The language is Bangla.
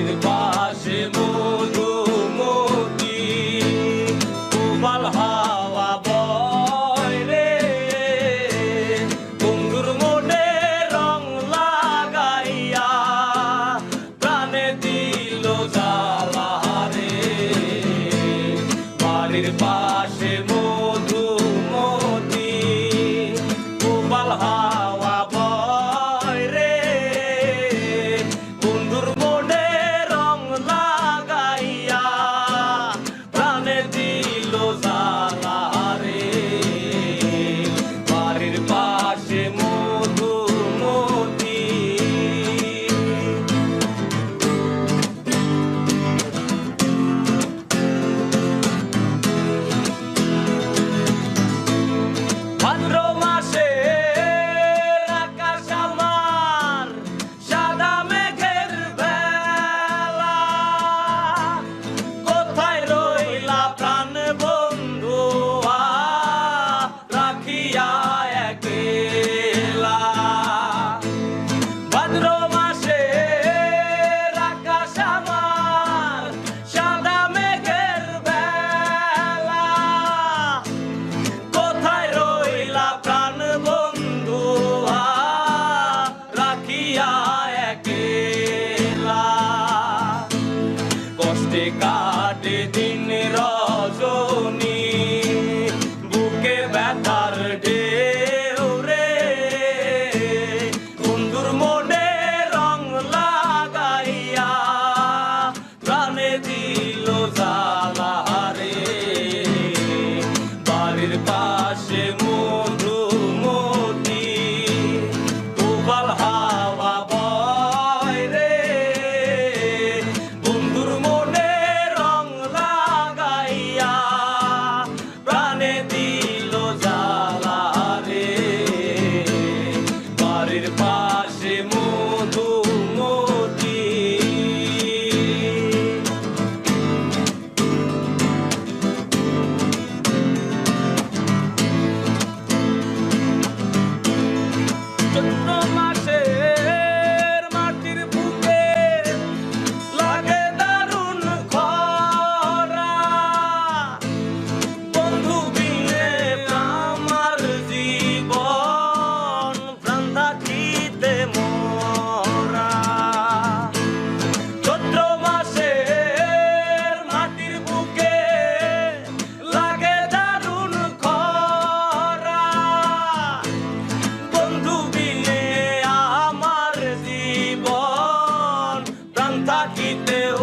বাড়ির পাশে মধুমতি উবাল হাওয়া বয় রে বন্ধুর মনে রং লাগাইয়া প্রাণে দিল জ্বালা রে বাড়ির পাশে মধুমতি উবাল হাওয়া বয় রে বন্ধুর মনে রং লাগাইয়া প্রাণে দিল জ্বালা রে বাড়ির পাশে মধুমতি ভাদ্র মাসে আকাশ আমার সাদা মেঘের বেলা কোথায় রইলা প্রাণ বন্ধু রাখিয়া একলা ভাদ্র মাসে আকাশ আমার সাদা মেঘের বেলা কোথায় রইলা প্রাণ বন্ধু রাখিয়া একলা কষ্টে কাটে দিন রজনী বুকে ব্যথার ঢেউ রে বন্ধুর মনে রং লাগাইয়া প্রাণে দিল জ্বালা রে বাড়ির পাশে মধুমতি উবাল হাওয়া বয় রে বন্ধুর মনে রং লাগাইয়া প্রাণে দিল জ্বালা রে বাড়ির পাশে মধুমতি চৈত্র মাসের মাটির বুকে লাগে দারুণ খরা বন্ধু বিনে আমার জীবন প্রাণ থাকিতে মরা চৈত্র মাসের মাটির বুকে লাগে দারুণ খরা বন্ধু বিনে আমার জীবন প্রাণ থাকিতেও